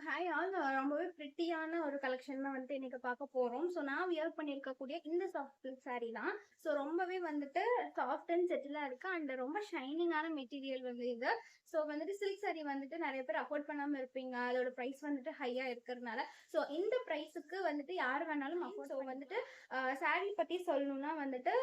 Hi all ரொம்பவே பிரிட்டியான ஒரு collection தான் வந்துட்டு இன்னைக்கு பார்க்க போறோம். ஸோ நான் வியர் பண்ணியிருக்கக்கூடிய இந்த சாஃப்ட் சில்க் சாரீ தான். ஸோ ரொம்பவே வந்துட்டு சாஃப்ட் அண்ட் செட்டிலா இருக்கு அண்ட் ரொம்ப ஷைனிங்கான மெட்டீரியல் வந்து இது. ஸோ வந்துட்டு சில்க் சாரீ வந்துட்டு நிறைய பேர் அஃபோர்ட் பண்ணாம இருப்பீங்க. அதோட ப்ரைஸ் வந்துட்டு ஹையா இருக்கிறதுனால ஸோ இந்த ப்ரைஸுக்கு வந்துட்டு யார் வேணாலும் அஃபோர்ட். ஸோ வந்துட்டு சாரீ பத்தி சொல்லணும்னா வந்துட்டு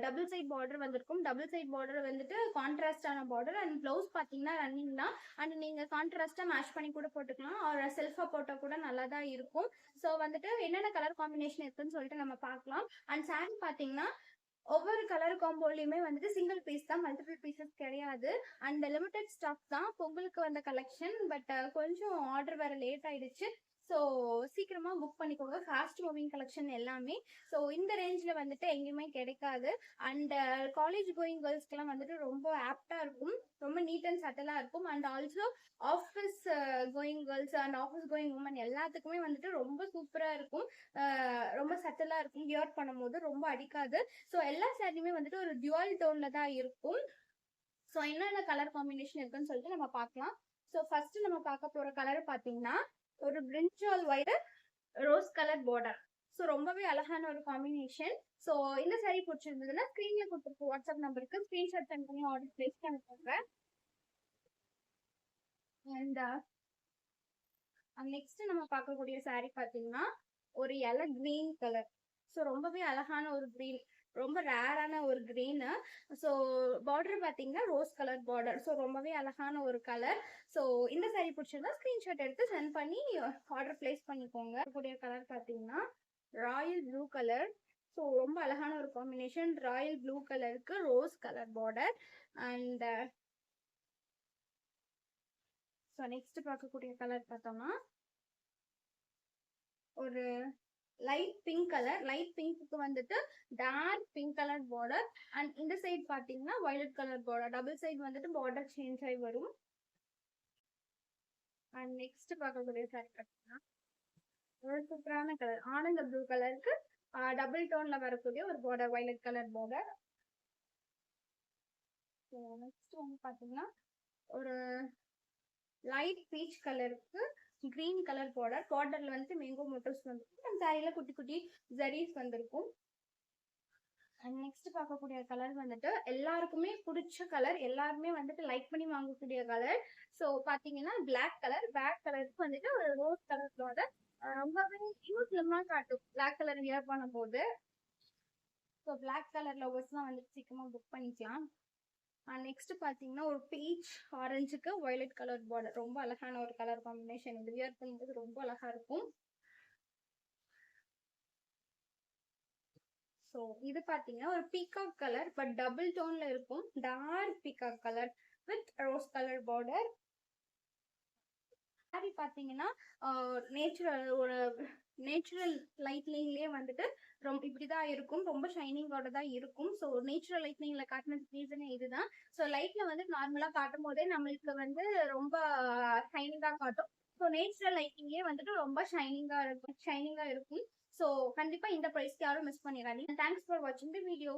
டபுள் சைட் பார்டர் வந்திருக்கும். டபுள் சைட் பார்டர் வந்துட்டு கான்ட்ராஸ்டான பார்டர் அண்ட் பிளவுஸ் பார்த்தீங்கன்னா ரன்னிங் தான். அண்ட் நீங்க கான்ட்ராஸ்டா மேட்ச் பண்ணி கூட போட்டுக்கலாம். ஒரு செல்ஃபா போட்டா கூட நல்லா தான் இருக்கும். ஸோ வந்துட்டு என்னென்ன கலர் காம்பினேஷன் இருக்குன்னு சொல்லிட்டு நம்ம பார்க்கலாம். அண்ட் சாரீ பார்த்தீங்கன்னா ஒவ்வொரு கலர் காம்போலயுமே வந்துட்டு சிங்கிள் பீஸ் தான், மல்டிபிள் பீசஸ் கிடையாது. அண்ட் லிமிடெட் ஸ்டாக் தான் பொங்கலுக்கு வந்த கலெக்ஷன். பட் கொஞ்சம் ஆர்டர் வேற லேட் ஆயிடுச்சு. ஸோ சீக்கிரமா புக் பண்ணிக்கோங்க. ஃபாஸ்ட் மூவிங் கலெக்ஷன் எல்லாமே. ஸோ இந்த ரேஞ்சில் வந்துட்டு எங்கேயுமே கிடைக்காது. அண்ட் காலேஜ் கோயிங் கேர்ள்ஸ்க்கெல்லாம் வந்துட்டு ரொம்ப ஆப்டா இருக்கும். ரொம்ப நீட் அண்ட் சட்டலாக இருக்கும். And also office going girls and office going women எல்லாத்துக்குமே வந்துட்டு ரொம்ப சூப்பராக இருக்கும். ரொம்ப சட்டலாக இருக்கும். வியர் பண்ணும்போது ரொம்ப அடிக்காது. ஸோ எல்லா சாரியுமே வந்துட்டு ஒரு டியூவல் டோன்ல தான் இருக்கும். ஸோ என்னென்ன கலர் காம்பினேஷன் இருக்குன்னு சொல்லிட்டு நம்ம பார்க்கலாம். ஸோ ஃபர்ஸ்ட் நம்ம பார்க்க போற கலர் பார்த்தீங்கன்னா ஒரு பிரிஞ்சால் white rose colour border. So ரொம்பவே அழகான ஒரு காம்பினேஷன். ஸோ இந்த சாரீ பிடிச்சிருந்ததுன்னா ஸ்க்ரீன்ல கொடுத்துருக்க வாட்ஸ்அப் நம்பருக்கு ஸ்க்ரீன்ஷாட் சென்ட் பண்ணி ஆர்டர் பிளேஸ் பண்ணிக்கோங்க. அண்ட் நெக்ஸ்ட் நம்ம பார்க்கக்கூடிய சாரீ பார்த்தீங்கன்னா ஒரு இலை கிரீன் கலர். ஸோ ரொம்பவே அழகான ஒரு கிரீன், ரொம்ப ரேரான ஒரு கிரீனு. ஸோ பார்டர் பார்த்தீங்கன்னா ரோஸ் கலர் பார்டர். ஸோ ரொம்பவே அழகான ஒரு கலர். ஸோ இந்த சாரீ பிடிச்சிருந்தா ஸ்க்ரீன்ஷாட் எடுத்து சென்ட் பண்ணி ஆர்டர் பிளேஸ் பண்ணிக்கோங்க. கூடிய கலர் பார்த்தீங்கன்னா ராயல் ப்ளூ கலர். ஸோ ரொம்ப அழகான ஒரு காம்பினேஷன். ராயல் ப்ளூ கலருக்கு rose colour border. And so next பார்க்கக்கூடிய கலர் பார்த்தோம்னா ஒரு லைட் பிங்க் கலர். லைட் பிங்க்கு வந்துட்டு dark pink colour border. And இந்த சைட் பாத்தீங்கன்னா violet colour border. Double side வந்துட்டு பார்டர் சேஞ்ச் ஆகி வரும். அண்ட் நெக்ஸ்ட் பார்க்கக்கூடிய சாரி பார்த்தீங்கன்னா ஒரு சூப்பரான கலர் ஆனந்த ப்ளூ கலருக்கு டபுள் டோன்ல வரக்கூடிய ஒரு border, violet colour border. Next வந்து பாத்தீங்கன்னா ஒரு லைட் பீச் கலருக்கு கிரீன் கலர் பார்டர். பார்டர்ல வந்துட்டு மேங்கோ மோட்டோஸ் வந்துருக்கும். அந்த சாரியில குட்டி குட்டி ஜரீஸ் வந்திருக்கும். அண்ட் நெக்ஸ்ட் பார்க்கக்கூடிய கலர் வந்துட்டு எல்லாருக்குமே பிடிச்ச கலர், எல்லாருமே வந்துட்டு லைக் பண்ணி வாங்கக்கூடிய கலர். ஸோ பாத்தீங்கன்னா பிளாக் கலர். பிளாக் கலருக்கு வந்துட்டு ஒரு ரோஸ் கலர் பார்டர். ரொம்பவே யூஸ்லமா காட்டும் பிளாக் கலர் வியர் பண்ணும் போது. ஸோ பிளாக் கலர் லவர்ஸ்லாம் வந்துட்டு சீக்கிரமா புக் பண்ணிக்கலாம். நெக்ஸ்ட் பாத்தீங்கன்னா ஒரு பீச் ஆரஞ்சுக்கு வயலட் கலர் பார்டர். ரொம்ப அழகான ஒரு கலர் காம்பினேஷன். இது வியர் பண்ணும்போது ரொம்ப அழகா இருக்கும். ஸோ இது பாத்தீங்கன்னா ஒரு பீகாக் கலர் பட் டபுள் டோன்ல இருக்கும். Dark peacock colour with rose colour border. Sari பாத்தீங்கன்னா நேச்சுரல் லைட்னிங்லயே வந்துட்டு ரொம்ப இப்படிதான் இருக்கும். ரொம்ப ஷைனிங்கோட தான் இருக்கும். ஸோ நேச்சுரல் லைட்னிங்ல காட்டினதுக்கு ரீசனே இதுதான். ஸோ லைட்ல வந்து நார்மலா காட்டும் போதே நம்மளுக்கு வந்து ரொம்ப ஷைனிங்கா காட்டும். ஸோ நேச்சுரல் லைட்டிங்லயே வந்துட்டு ரொம்ப ஷைனிங்கா இருக்கும். ஸோ கண்டிப்பா இந்த ப்ரைஸ்க்கு யாரும் மிஸ் பண்ணிடாதீங்க. தேங்க்ஸ் ஃபார் வாட்சிங் தி வீடியோ.